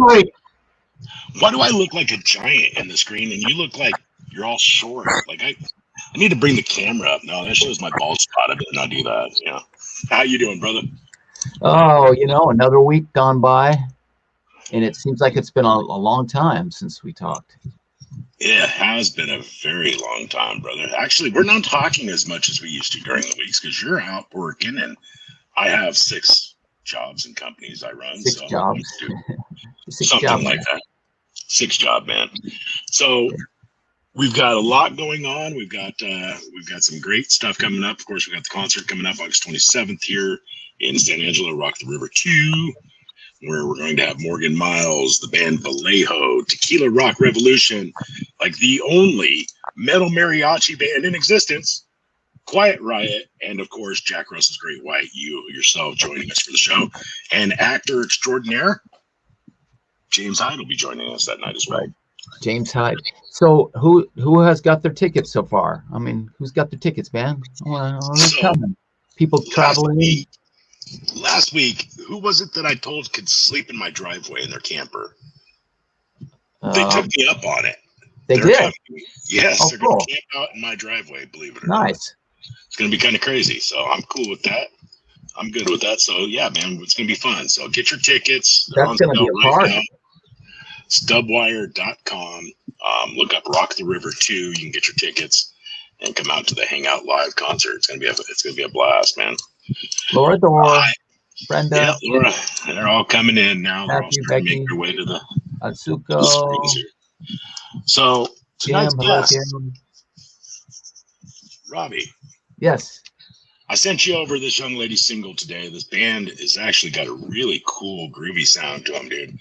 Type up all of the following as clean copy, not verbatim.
Seriously. Why do I look like a giant in the screen and you look like you're all short? Like I need to bring the camera up. No, that shows my bald spot. I better not do that. Yeah. How you doing, brother? Oh, another week gone by, and it seems like it's been a long time since we talked. It has been a very long time, brother. Actually, we're not talking as much as we used to during the weeks because you're out working, and I have 6 jobs and companies I run. 6 jobs. Something like that. 6 job, man. So we've got a lot going on. We've got some great stuff coming up. Of course, we've got the concert coming up August 27th here in San Angelo, Rock the River 2, where we're going to have Morgan Miles, the band Vallejo, Tequila Rock Revolution, like the only metal mariachi band in existence, Quiet Riot, and of course, Jack Russell's Great White, you yourself joining us for the show, and actor extraordinaire, James Hyde will be joining us that night as well. Right. James Hyde. So who has got their tickets so far? I mean, who's got their tickets, man? Who's coming? People traveling. Last week, who was it that I told could sleep in my driveway in their camper? They took me up on it. They did? Yes, they're going to camp out in my driveway, believe it or not. Nice. It's going to be kind of crazy, so I'm cool with that. I'm good with that. So, yeah, man, it's going to be fun. So get your tickets. That's going to be a party. It's dubwire.com. Look up Rock the River 2. You can get your tickets and come out to the Hangout Live concert. It's going to be a blast, man. Laura Dora, Brenda. Yeah, Laura. They're all coming in now. They're all Matthew, starting to Becky, make their way to the Atsuko. screens here. So tonight's guest, Robbie. Yes. I sent you over this young lady's single today. This band has actually got a really cool, groovy sound to them, dude. And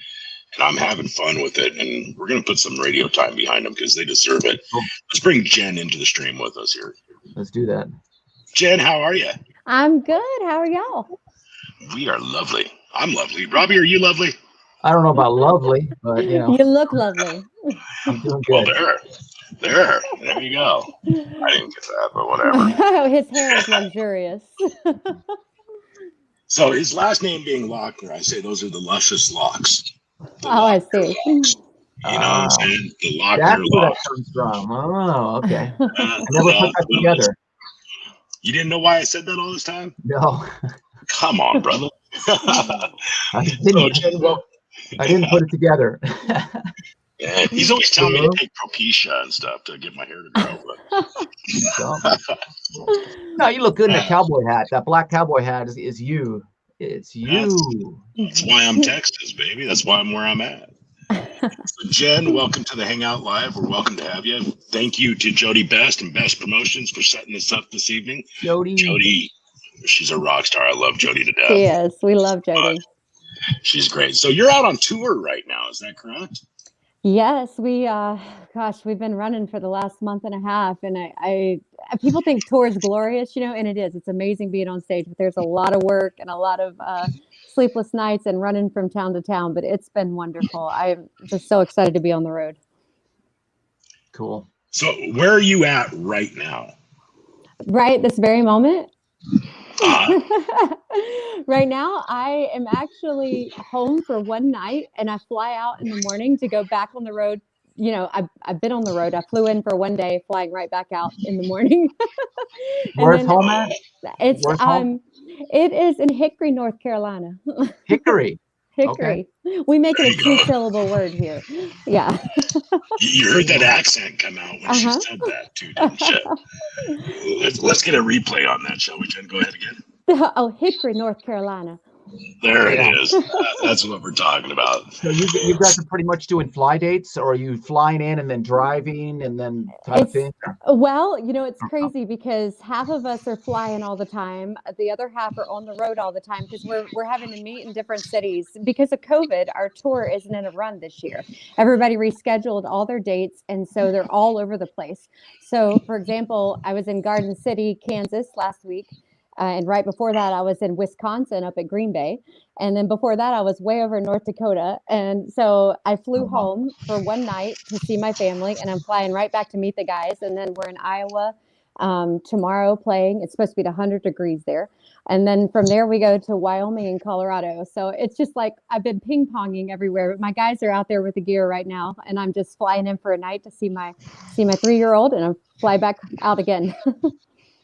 I'm having fun with it. And we're going to put some radio time behind them because they deserve it. Let's bring Jen into the stream with us here. Let's do that. Jen, how are you? I'm good. How are y'all? We are lovely. I'm lovely. Robbie, are you lovely? I don't know about lovely, but You look lovely. I'm doing good. Well, there you go. I didn't get that, but whatever. His hair is luxurious. So his last name being Lochner, I say those are the luscious locks. I see. You know what I'm saying? The Lochner That's where that locks. comes from. Oh, okay. I never put that together. You didn't know why I said that all this time? No. Come on, brother. I didn't put it together. Yeah, he's always telling me to take Propecia and stuff to get my hair to grow. No, you look good in a cowboy hat. That black cowboy hat is you. It's you. That's why I'm Texas, baby. That's why I'm where I'm at. So Jen, welcome to the Hangout Live. We're welcome to have you. Thank you to Jody Best and Best Promotions for setting this up this evening. Jody, she's a rock star. I love Jody to death. Yes, we love Jody. She's great. So you're out on tour right now, is that correct? Yes, we've been running for the last month and a half, and I people think tour is glorious, and it is. It's amazing being on stage, but there's a lot of work and a lot of sleepless nights and running from town to town, but it's been wonderful. I'm just so excited to be on the road. Cool. So where are you at right now? Right this very moment? Right now, I am actually home for one night, and I fly out in the morning to go back on the road. I've been on the road. I flew in for one day, flying right back out in the morning. Where's home at? It is in Hickory, North Carolina. Hickory. Hickory. Okay. We make it a 2-syllable word here. Yeah. You heard that accent come out when she said that too, didn't you? Let's get a replay on that, shall we, Jen? Go ahead again. Oh, Hickory, North Carolina. There it is. That's what we're talking about. So you guys are pretty much doing fly dates, or are you flying in and then driving and then type of thing? Well, it's crazy because half of us are flying all the time. The other half are on the road all the time because we're having to meet in different cities. Because of COVID, our tour isn't in a run this year. Everybody rescheduled all their dates, and so they're all over the place. So, for example, I was in Garden City, Kansas last week. And right before that, I was in Wisconsin up at Green Bay. And then before that, I was way over in North Dakota. And so I flew home for one night to see my family, and I'm flying right back to meet the guys. And then we're in Iowa Tomorrow playing. It's supposed to be 100 degrees there. And then from there we go to Wyoming and Colorado. So it's just like I've been ping ponging everywhere. But my guys are out there with the gear right now, and I'm just flying in for a night to see my 3-year-old, and I fly back out again.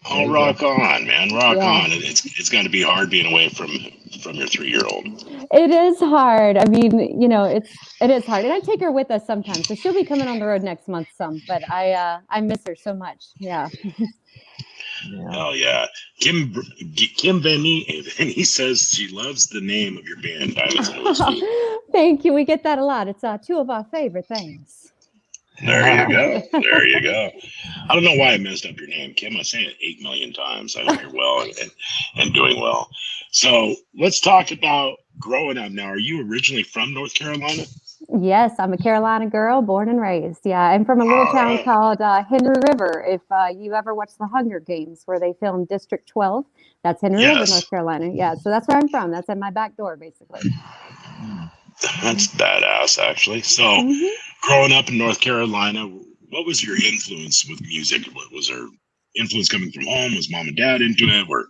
Oh, rock on, man, rock Yeah. on! It's got to be hard being away from your 3-year-old. It is hard. I mean, it is hard, and I take her with us sometimes. So she'll be coming on the road next month some, but I miss her so much. Yeah. Oh yeah, Kim Benny, and he says she loves the name of your band, Diamonds and Whiskey. Thank you. We get that a lot. It's two of our favorite things. There you go. There you go. I don't know why I messed up your name, Kim. I say it 8 million times. I hope you're well and doing well. So let's talk about growing up. Now, are you originally from North Carolina? Yes, I'm a Carolina girl, born and raised. Yeah, I'm from a little town called Henry River. If you ever watched the Hunger Games, where they filmed District 12, that's Henry River, North Carolina. Yeah, so that's where I'm from. That's at my back door, basically. That's badass, actually. So, growing up in North Carolina, what was your influence with music? What was there influence coming from home? Was mom and dad into it? Or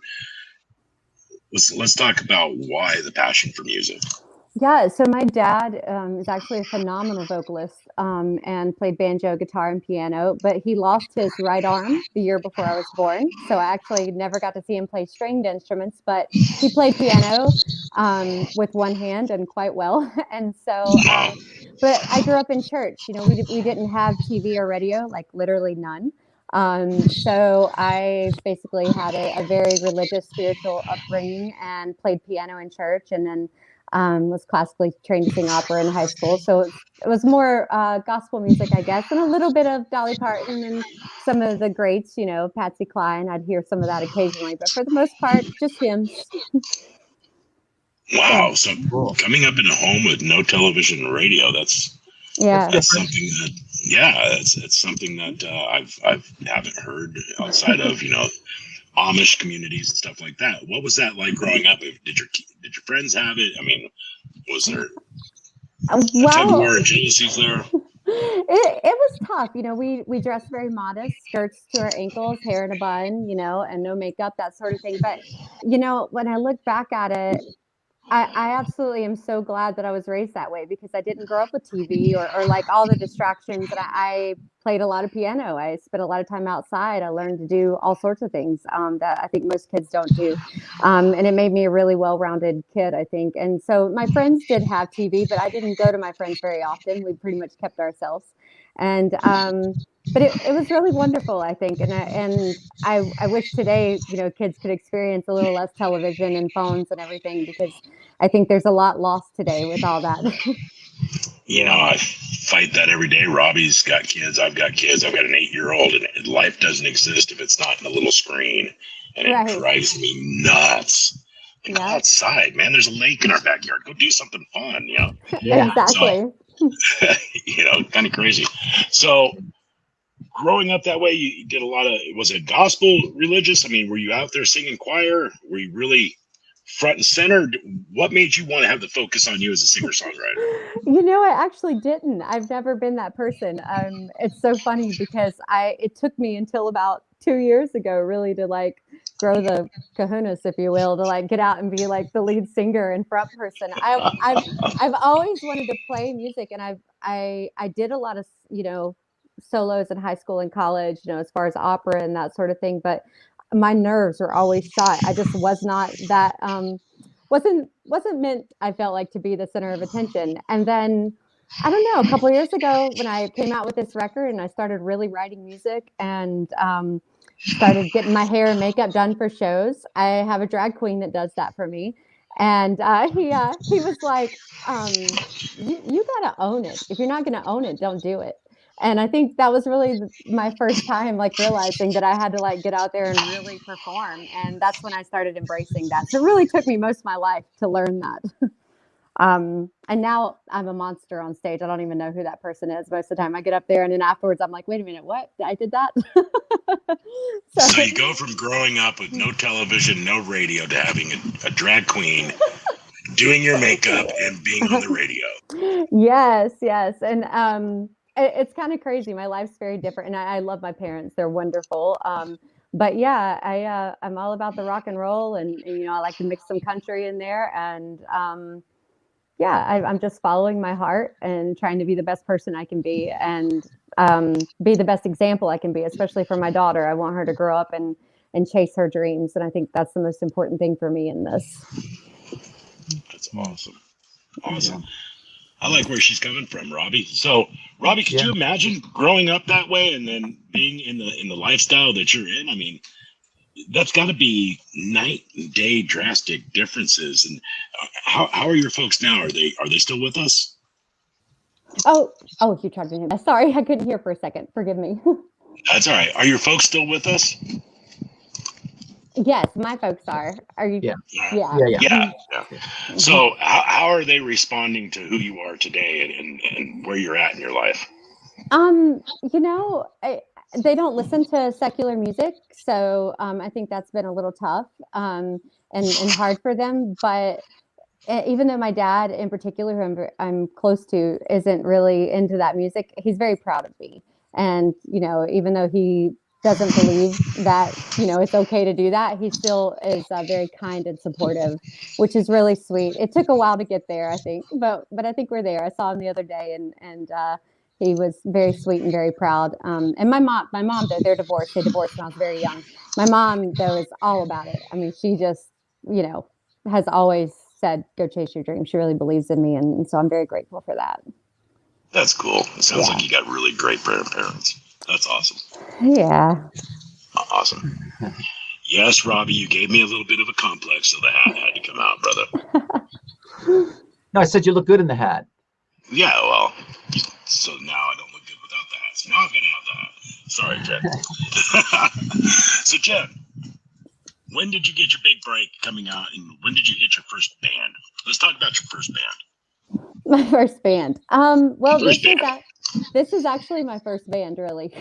let's talk about why the passion for music. Yeah, so my dad is actually a phenomenal vocalist and played banjo, guitar, and piano, but he lost his right arm the year before I was born. So I actually never got to see him play stringed instruments, but he played piano with one hand and quite well. And so, but I grew up in church. We didn't have TV or radio, like literally none. So I basically had a very religious, spiritual upbringing and played piano in church, and then was classically trained to sing opera in high school. So it was more gospel music, I guess, and a little bit of Dolly Parton and some of the greats, Patsy Cline. I'd hear some of that occasionally, but for the most part, just hymns. Wow. So coming up in a home with no television and radio, that's something that, it's something that I haven't heard outside of, Amish communities and stuff like that. What was that like growing up? Did your friends have it? I mean, was there a tug of war and jealousies there? It was tough. We dressed very modest, skirts to our ankles, hair in a bun, and no makeup, that sort of thing. But, when I look back at it, I absolutely am so glad that I was raised that way, because I didn't grow up with TV or like all the distractions. And I played a lot of piano. I spent a lot of time outside. I learned to do all sorts of things that I think most kids don't do. And it made me a really well-rounded kid, I think. And so my friends did have TV, but I didn't go to my friends very often. We pretty much kept ourselves. And but it was really wonderful, I think. And I wish today, kids could experience a little less television and phones and everything, because I think there's a lot lost today with all that. I fight that every day. Robbie's got kids. I've got kids. I've got an 8-year-old, and life doesn't exist if it's not in a little screen. And it drives me nuts. Go outside, man. There's a lake in our backyard. Go do something fun, Yeah. Exactly. So, kind of crazy. So, growing up that way, you did a lot of, was it gospel religious? I mean, were you out there singing choir? Were you really front and center? What made you want to have the focus on you as a singer-songwriter? I actually didn't. I've never been that person. It's so funny because it took me until about 2 years ago really to like grow the kahunas, if you will, to like get out and be like the lead singer and front person. I've always wanted to play music, and I did a lot of solos in high school and college, as far as opera and that sort of thing. But my nerves were always shot. I just was not that, wasn't meant, I felt like, to be the center of attention. And then, I don't know, a couple of years ago when I came out with this record and I started really writing music and started getting my hair and makeup done for shows. I have a drag queen that does that for me. And he was like, you got to own it. If you're not going to own it, don't do it. And I think that was really my first time like realizing that I had to like get out there and really perform. And that's when I started embracing that. So it really took me most of my life to learn that. And now I'm a monster on stage. I don't even know who that person is most of the time. I get up there and then afterwards I'm like, wait a minute, what? I did that? So you go from growing up with no television, no radio, to having a drag queen doing your makeup and being on the radio. Yes. And it's kind of crazy. My life's very different, and I love my parents. They're wonderful. But yeah, I'm all about the rock and roll, and you know, I like to mix some country in there, and yeah, I'm just following my heart and trying to be the best person I can be, and be the best example I can be, especially for my daughter. I want her to grow up and chase her dreams, and I think that's the most important thing for me in this. That's awesome. Awesome. I like where she's coming from, Robbie. So, Robbie, could you imagine growing up that way and then being in the lifestyle that you're in? I mean, that's got to be night and day drastic differences. And how are your folks now? Are they still with us? Oh, you tried to name. Sorry, I couldn't hear for a second. Forgive me. That's all right. Are your folks still with us? Yes, my folks are. Are you? Yeah. So how are they responding to who you are today and where you're at in your life? You know, they don't listen to secular music, so I think that's been a little tough and hard for them. But even though my dad, in particular, who I'm close to, isn't really into that music, he's very proud of me. And you know, even though he doesn't believe that it's okay to do that, he still is very kind and supportive, which is really sweet. It took a while to get there, I think, but I think we're there. I saw him the other day, and he was very sweet and very proud. And my mom, though, they're divorced. They divorced when I was very young. My mom, though, is all about it. I mean, she just has always said, "Go chase your dream." She really believes in me, and so I'm very grateful for that. That's cool. It sounds like you got really great parents. That's awesome. Yeah. Awesome. Yes, Robbie, you gave me a little bit of a complex, so the hat had to come out, brother. No, I said you look good in the hat. Yeah, well, so now I don't look good without the hat. So now I'm going to have the hat. Sorry, Jen. So, Jen, when did you get your big break coming out, and when did you hit your first band? Let's talk about your first band. My first band. Well, this is actually my first band, really.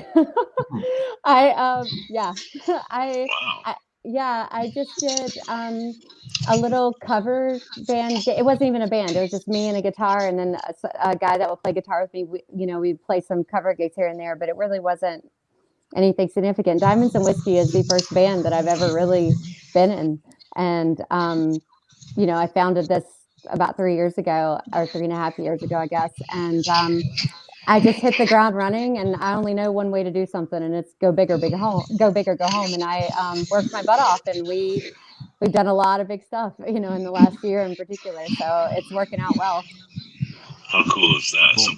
I just did a little cover band. It wasn't even a band. It was just me and a guitar, and then a guy that would play guitar with me. We'd play some cover gigs here and there, but it really wasn't anything significant. Diamonds and Whiskey is the first band that I've ever really been in, and I founded this about 3 years ago, or 3.5 years ago, I guess. And I just hit the ground running, and I only know one way to do something, and it's go big or go home. And I worked my butt off, and we've done a lot of big stuff, in the last year in particular. So it's working out well. How cool is that? Cool. So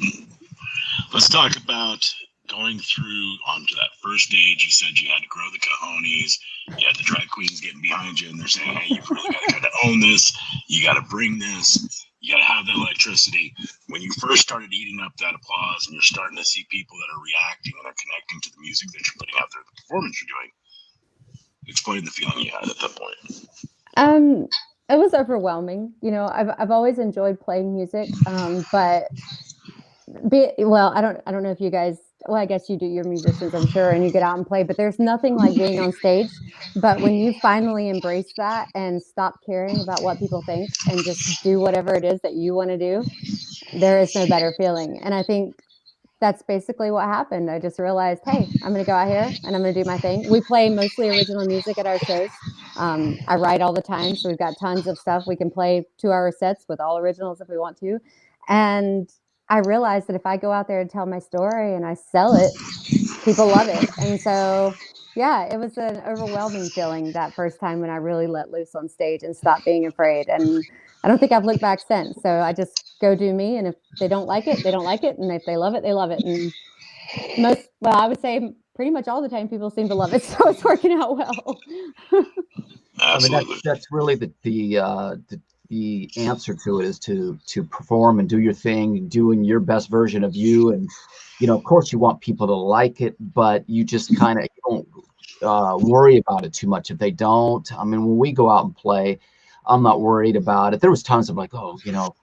let's talk about going through onto that first stage. You said you had to grow the cojones. You had the drag queens getting behind you, and they're saying, "Hey, you've really got to kind of own this. You got to bring this. You got to have that electricity." When you first started eating up that applause, and you're starting to see people that are reacting and are connecting to the music that you're putting out there, the performance you're doing, explain the feeling you had at that point. It was overwhelming. I've always enjoyed playing music, but I don't know if you guys. Well, I guess you do. You're musicians, I'm sure, and you get out and play. But there's nothing like being on stage. But when you finally embrace that and stop caring about what people think and just do whatever it is that you want to do, there is no better feeling. And I think that's basically what happened. I just realized, hey, I'm going to go out here and I'm going to do my thing. We play mostly original music at our shows. I write all the time, so we've got tons of stuff. We can play 2-hour sets with all originals if we want to. And I realized that if I go out there and tell my story and I sell it, people love it. And so, yeah, it was an overwhelming feeling that first time when I really let loose on stage and stopped being afraid. And I don't think I've looked back since. So I just go do me. And if they don't like it, they don't like it. And if they love it, they love it. And I would say pretty much all the time people seem to love it. So it's working out well. I mean, that's really the answer to it, is to perform and do your thing, doing your best version of you. And, of course you want people to like it, but you just kind of don't worry about it too much if they don't. I mean, when we go out and play, I'm not worried about it. There was times I'm like, oh, you got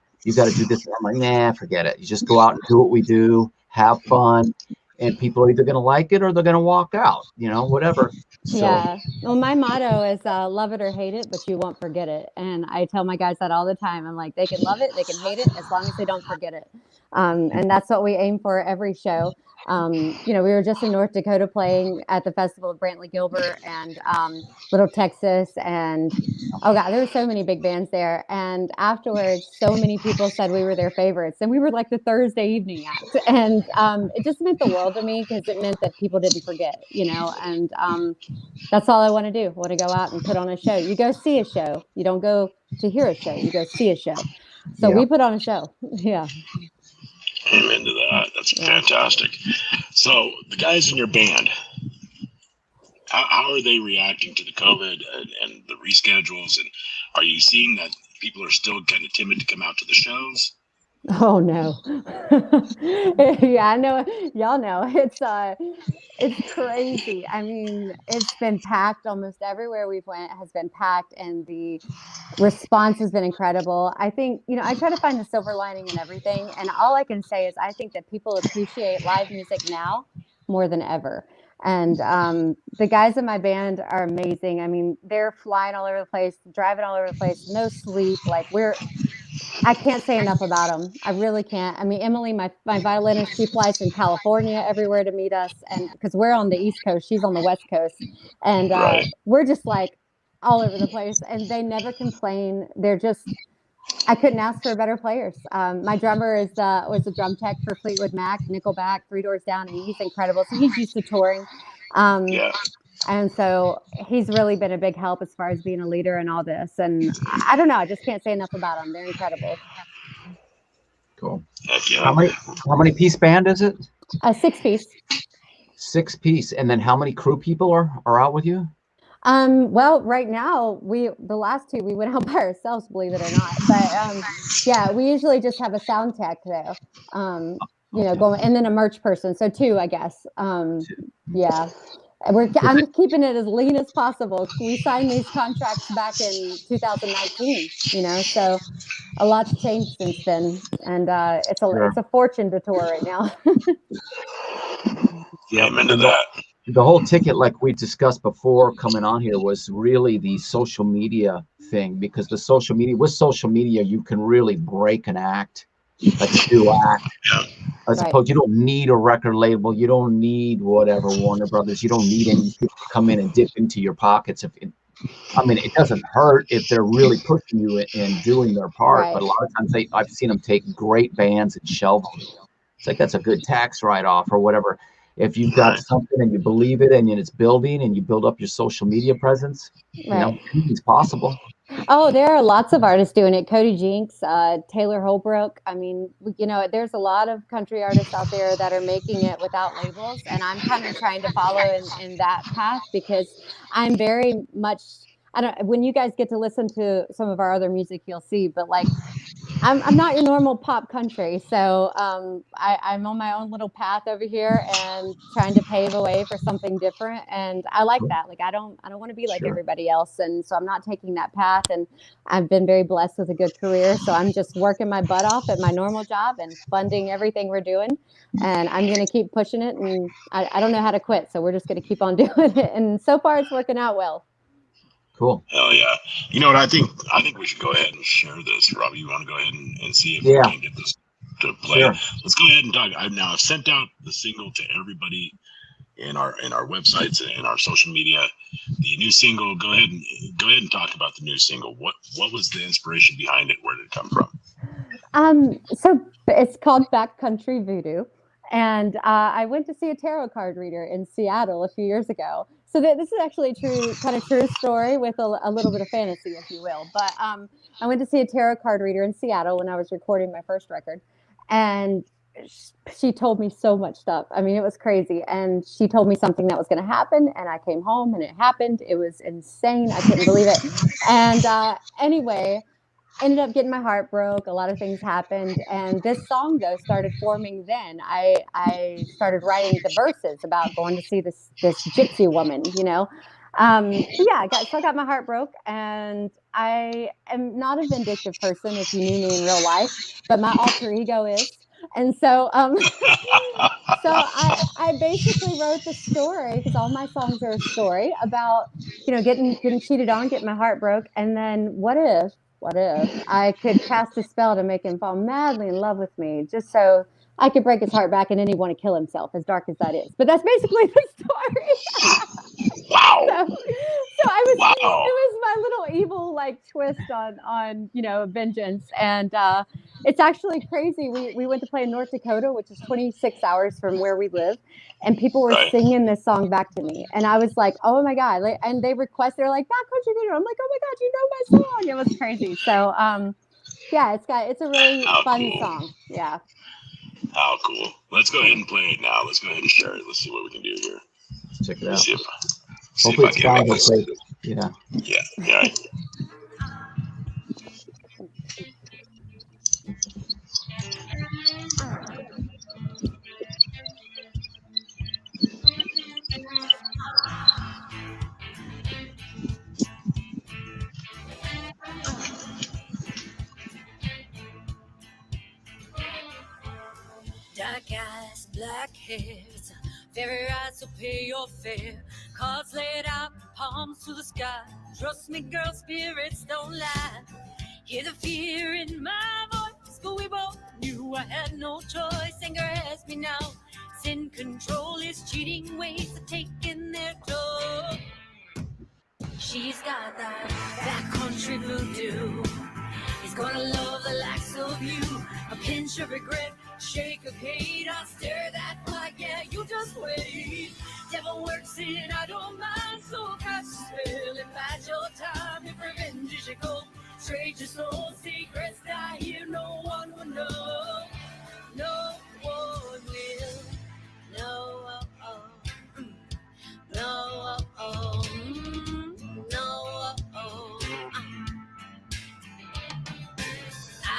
to do this. And I'm like, nah, forget it. You just go out and do what we do, have fun. And people are either going to like it or they're going to walk out, whatever. So. Yeah. Well, my motto is love it or hate it, but you won't forget it. And I tell my guys that all the time. I'm like, they can love it, they can hate it, as long as they don't forget it. And that's what we aim for every show. We were just in North Dakota playing at the Festival of Brantley Gilbert and Little Texas. And oh God, there were so many big bands there. And afterwards, so many people said we were their favorites. And we were like the Thursday evening act. And it just meant the world to me because it meant that people didn't forget, and that's all I want to do. I want to go out and put on a show. You go see a show. You don't go to hear a show. You go see a show. So we put on a show. Yeah. Amen to that. That's fantastic. So the guys in your band, how are they reacting to the COVID and the reschedules? And are you seeing that people are still kind of timid to come out to the shows? Oh no. Yeah, I know. Y'all know. It's crazy. I mean, it's been packed almost everywhere we've went has been packed, and the response has been incredible. I think, I try to find the silver lining in everything. And all I can say is I think that people appreciate live music now more than ever. And the guys in my band are amazing. I mean, they're flying all over the place, driving all over the place, no sleep. I can't say enough about them. I really can't. I mean, Emily, my violinist, she flies from California everywhere to meet us. And because we're on the East Coast, she's on the West Coast. And we're just like all over the place. And they never complain. I couldn't ask for better players. My drummer was the drum tech for Fleetwood Mac, Nickelback, Three Doors Down. I mean, he's incredible. So he's used to touring. And so he's really been a big help as far as being a leader in all this. And I don't know. I just can't say enough about them. They're incredible. Cool. Yeah. How many piece band is it? A 6-piece. 6-piece. And then how many crew people are out with you? Well, right now the last two we went out by ourselves, believe it or not. But we usually just have a sound tech though. Going, and then a merch person. So 2, I guess. Yeah. I'm keeping it as lean as possible. We signed these contracts back in 2019, so a lot's changed since then. And it's a fortune to tour right now. Yeah, I'm into that. The whole ticket, like we discussed before coming on here, was really the social media thing, because with social media, you can really break an act, like a new act. Yeah. I suppose you don't need a record label. You don't need whatever, Warner Brothers. You don't need any people to come in and dip into your pockets. It doesn't hurt if they're really pushing you and doing their part. Right. But a lot of times I've seen them take great bands and shelve them. It's like that's a good tax write-off or whatever. If you've got something and you believe it and it's building and you build up your social media presence, anything's possible. Oh, there are lots of artists doing it. Cody Jinks, Taylor Holbrook. I mean, there's a lot of country artists out there that are making it without labels. And I'm kind of trying to follow in that path because I'm very much, when you guys get to listen to some of our other music, you'll see, but I'm not your normal pop country. So I'm on my own little path over here and trying to pave a way for something different. And I like that. I don't want to be like everybody else. And so I'm not taking that path. And I've been very blessed with a good career. So I'm just working my butt off at my normal job and funding everything we're doing. And I'm going to keep pushing it. And I don't know how to quit. So we're just going to keep on doing it. And so far it's working out well. Cool. Hell yeah. You know what? I think we should go ahead and share this. Robbie, you want to go ahead and see if we can get this to play? Sure. Let's go ahead and talk. I've sent out the single to everybody in our websites and in our social media. The new single. Go ahead and talk about the new single. What was the inspiration behind it? Where did it come from? So it's called Backcountry Voodoo. And I went to see a tarot card reader in Seattle a few years ago. So this is actually a true story with a little bit of fantasy, if you will. But I went to see a tarot card reader in Seattle when I was recording my first record. And she told me so much stuff. I mean, it was crazy. And she told me something that was going to happen. And I came home and it happened. It was insane. I couldn't believe it. And anyway, ended up getting my heart broke. A lot of things happened. And this song, though, started forming then. I started writing the verses about going to see this gypsy woman, I got my heart broke. And I am not a vindictive person, if you knew me in real life, but my alter ego is. And so I basically wrote the story, because all my songs are a story about, getting cheated on, getting my heart broke. And then what if I could cast a spell to make him fall madly in love with me, just so I could break his heart back and then he'd want to kill himself, as dark as that is. But that's basically the story. Wow. So I was, it was my little evil like twist on vengeance. And it's actually crazy. We went to play in North Dakota, which is 26 hours from where we live. And people were singing this song back to me. And I was like, oh my God. And they they're like, Backcountry Voodoo. I'm like, oh my God, you know my song. It was crazy. So yeah, it's a really fun song. Yeah. How cool. Let's go ahead and play it now. Let's go ahead and share it. Let's see what we can do here. Check it out. See Hopefully if I can make this. Yeah. Yeah. Right. Dark eyes, black hair, it's a fairy ride, so pay your fare. Cards laid out, palms to the sky. Trust me, girl, spirits don't lie. Hear the fear in my voice, but we both knew I had no choice. Anger has me now, it's in control. His cheating ways are taking their toll. She's got that country voodoo. He's gonna love the likes of you. A pinch of regret, shake of hate. I stare that like, yeah, you just wait. Devil works in, I don't mind. So catch the spell and bide your time. If revenge is your goal, trade your soul. Secrets die here, no one will know. No one will. No, oh, oh. No, oh, oh. No, oh, oh.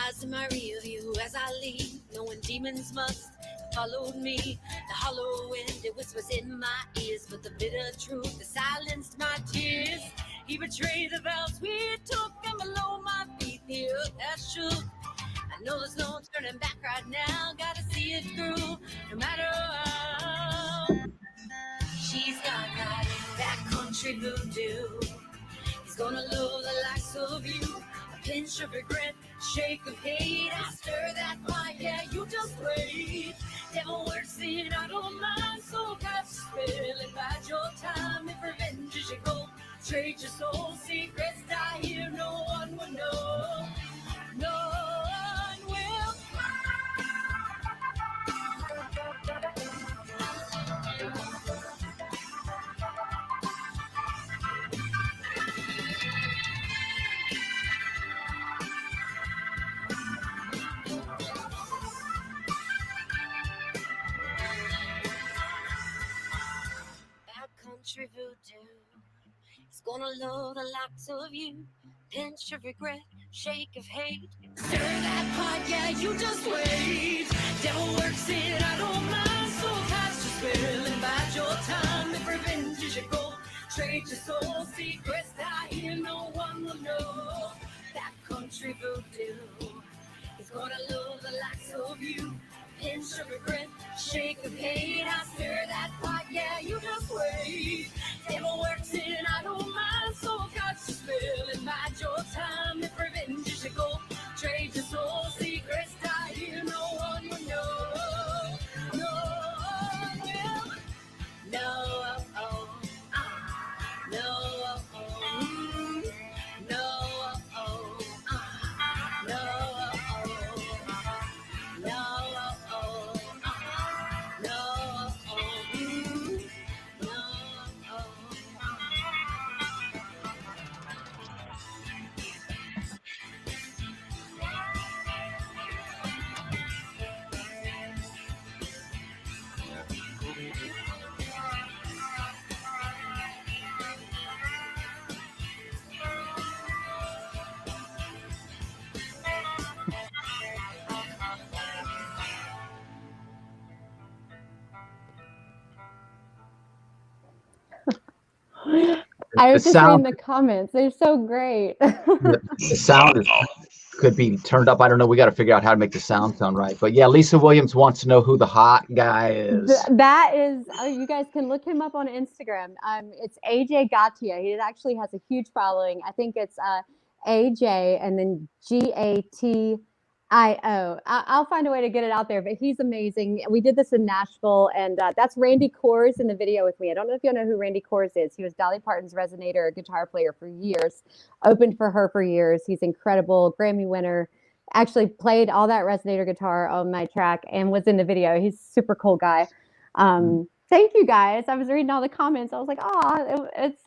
Eyes in my rear view as I leave, knowing demons must have followed me. The hollow wind, it whispers in my ears, but the bitter truth has silenced my tears. He betrayed the vows we took, and below my feet the earth has shook. I know there's no turning back right now, gotta see it through, no matter how. She's got that country voodoo. He's gonna love the likes of you. A pinch of regret, shake of hate. I stir that fire, yeah, you just wait. Devil works in, I don't mind. So cast a spell and bide your time. If revenge is your goal, trade your soul. Secrets die here, no one will know. No one will. Country voodoo. He's gonna love the likes of you. Pinch of regret, shake of hate. Stir that pot, yeah, you just wait. Devil works in, I don't mind. So cast your spell and bide your time. If revenge is your goal, trade your soul. Secrets die here, no one will know. That country voodoo. He's gonna love the likes of you. Pinch of regret, shake of hate. I stir that pot, yeah, you just wait. Devil works in, I don't mind. So catch the spell and bide your time. If revenge is your goal, trade your soul. Secrets die here, no one will know. No one will. No, oh, oh. No, oh, oh. No, oh, oh. No, oh, oh. No, oh, oh. No, oh, oh. No, oh. I was just reading the comments. They're so great. The sound could be turned up. I don't know. We got to figure out how to make the sound right. But yeah, Lisa Williams wants to know who the hot guy is. That is, you guys can look him up on Instagram. It's AJ Gatia. He actually has a huge following. I think it's AJ and then GATIA. I'll find a way to get it out there, but he's amazing. We did this in Nashville, and that's Randy Kors in the video with me. I don't know if you know who Randy Kors is. He was Dolly Parton's resonator guitar player for years, opened for her for years. He's incredible, Grammy winner. Actually played all that resonator guitar on my track and was in the video. He's a super cool guy. Thank you guys. I was reading all the comments. I was like, oh, it's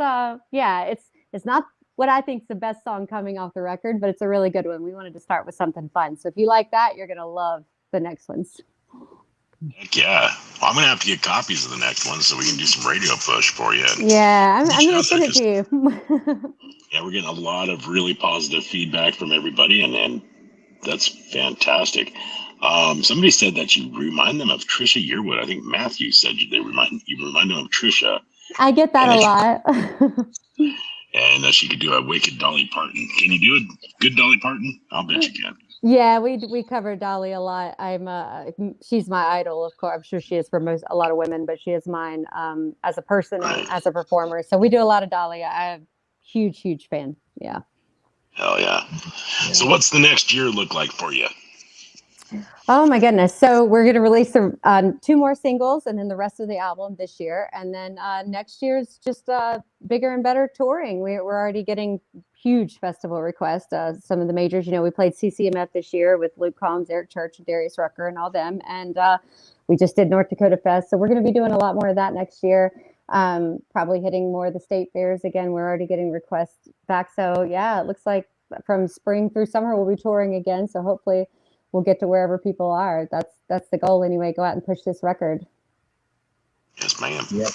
not what I think is the best song coming off the record, but it's a really good one. We wanted to start with something fun. So if you like that, you're going to love the next ones. Heck yeah. Well, I'm going to have to get copies of the next one so we can do some radio push for you. Yeah, I'm going to send it to you. Yeah, we're getting a lot of really positive feedback from everybody, and that's fantastic. Somebody said that you remind them of Trisha Yearwood. I think Matthew said you remind them of Trisha. I get that a lot. And that she could do a wicked Dolly Parton. Can you do a good Dolly Parton? I'll bet you can. Yeah, we cover Dolly a lot. She's my idol, of course. I'm sure she is for a lot of women, but she is mine as a person and as a performer. So we do a lot of Dolly. I'm a huge fan. Yeah. Hell yeah. So what's the next year look like for you? Oh my goodness. So we're going to release 2 more singles and then the rest of the album this year. And then next year's just bigger and better touring. We're already getting huge festival requests. Some of the majors, we played CCMF this year with Luke Combs, Eric Church, Darius Rucker, and all them. And we just did North Dakota Fest. So we're going to be doing a lot more of that next year. Probably hitting more of the state fairs again. We're already getting requests back. So yeah, it looks like from spring through summer, we'll be touring again. So hopefully we'll get to wherever people are. That's the goal anyway. Go out and push this record. Yes, ma'am. Yep.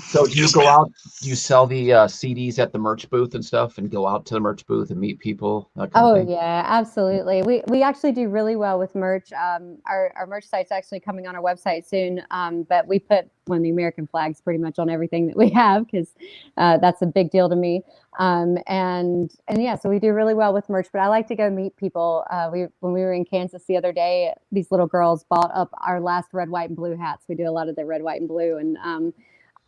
So do you go out? Do you sell the CDs at the merch booth and stuff, and go out to the merch booth and meet people? Yeah, absolutely. We actually do really well with merch. Our merch site's actually coming on our website soon. But we put one of the American flags pretty much on everything that we have because that's a big deal to me. And yeah, so we do really well with merch. But I like to go meet people. When we were in Kansas the other day, these little girls bought up our last red, white, and blue hats. We do a lot of the red, white, and blue. And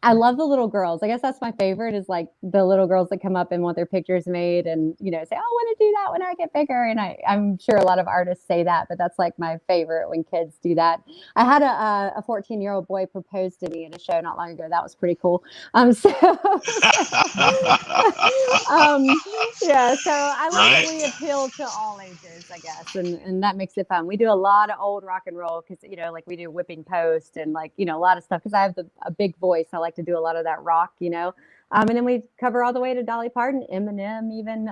I love the little girls. I guess that's my favorite is like the little girls that come up and want their pictures made and, say, I want to do that when I get bigger. And I'm sure a lot of artists say that, but that's like my favorite when kids do that. I had a 14-year-old boy propose to me at a show not long ago. That was pretty cool. Yeah, so I like that we appeal to all ages, I guess. And that makes it fun. We do a lot of old rock and roll because, like we do Whipping Post and like, a lot of stuff because I have a big voice. I like to do a lot of that rock, and then we cover all the way to Dolly Parton, Eminem, even,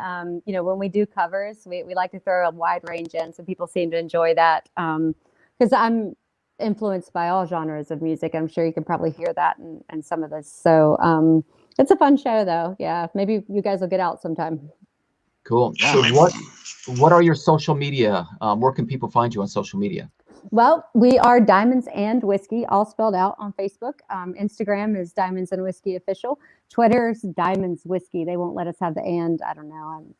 when we do covers, we like to throw a wide range in. So people seem to enjoy that because I'm influenced by all genres of music. I'm sure you can probably hear that in some of this. So it's a fun show, though. Yeah, maybe you guys will get out sometime. Cool. Yeah, so what are your social media? Where can people find you on social media? Well, we are Diamonds and Whiskey, all spelled out on Facebook. Instagram is Diamonds and Whiskey Official. Twitter's Diamonds Whiskey. They won't let us have the and. I don't know. I'm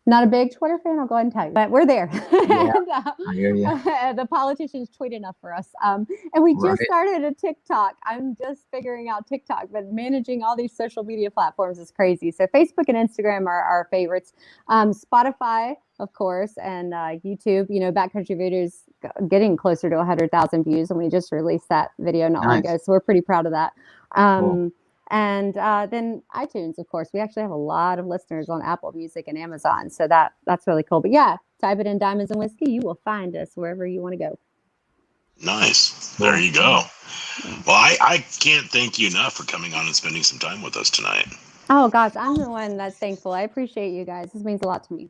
not a big Twitter fan, I'll go ahead and tell you, but we're there. Yeah, I hear you. The politicians tweet enough for us. And we just started a TikTok. I'm just figuring out TikTok, but managing all these social media platforms is crazy. So Facebook and Instagram are our favorites. Spotify, of course, and YouTube. Backcountry Voodoo's getting closer to 100,000 views, and we just released that video not long ago. So we're pretty proud of that. Cool. And then iTunes, of course. We actually have a lot of listeners on Apple Music and Amazon. So that's really cool. But yeah, type it in Diamonds and Whiskey. You will find us wherever you want to go. Nice. There you go. Well, I can't thank you enough for coming on and spending some time with us tonight. Oh, gosh, I'm the one that's thankful. I appreciate you guys. This means a lot to me.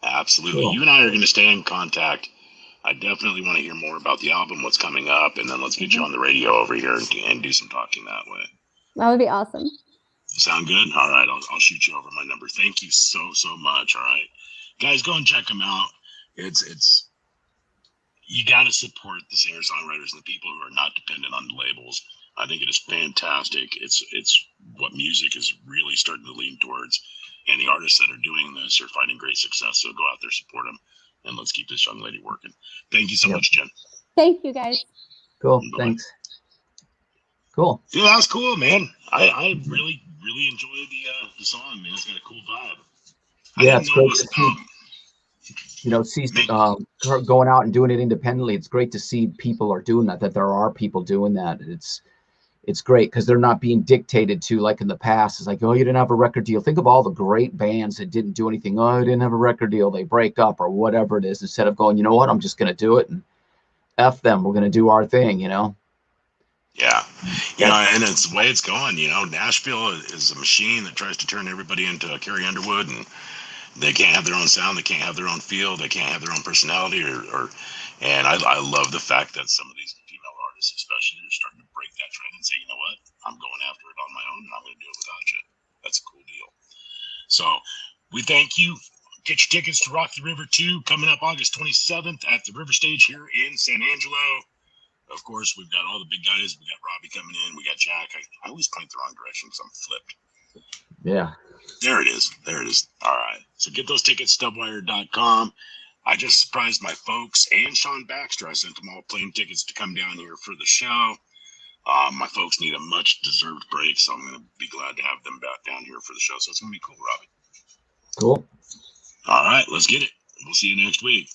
Absolutely. Cool. You and I are going to stay in contact. I definitely want to hear more about the album, what's coming up, and then let's get you on the radio over here and do some talking that way. That would be awesome. Sound good? All right. I'll shoot you over my number. Thank you so much. All right. Guys, go and check them out. It's you got to support the singer-songwriters and the people who are not dependent on the labels. I think it is fantastic. It's what music is really starting to lean towards. And the artists that are doing this are finding great success. So go out there, support them, and let's keep this young lady working. Thank you so much, Jen. Thank you, guys. Cool. Bye-bye. Thanks. Cool. Yeah, that was cool, man. I really enjoyed the song, man. It's got a cool vibe. Yeah, it's great to see. you know, going out and doing it independently. It's great to see people are doing that there are people doing that. It's great because they're not being dictated to like in the past. It's like, oh, you didn't have a record deal. Think of all the great bands that didn't do anything. Oh, I didn't have a record deal. They break up or whatever it is, instead of going, you know what, I'm just going to do it and F them. We're going to do our thing, you know? Yeah. You know, and it's the way it's going. You know, Nashville is a machine that tries to turn everybody into Carrie Underwood, and they can't have their own sound. They can't have their own feel. They can't have their own personality and I love the fact that some of these female artists, especially, are starting to break that trend and say, you know what, I'm going after it on my own, and I'm going to do it without you. That's a cool deal. So we thank you. Get your tickets to Rock the River 2 coming up August 27th at the River Stage here in San Angelo. Of course, we've got all the big guys. We got Robbie coming in. We got Jack. I always point the wrong direction because I'm flipped. Yeah. There it is. There it is. All right. So get those tickets, stubwire.com. I just surprised my folks and Sean Baxter. I sent them all plane tickets to come down here for the show. My folks need a much deserved break, so I'm going to be glad to have them back down here for the show. So it's going to be cool, Robbie. Cool. All right. Let's get it. We'll see you next week.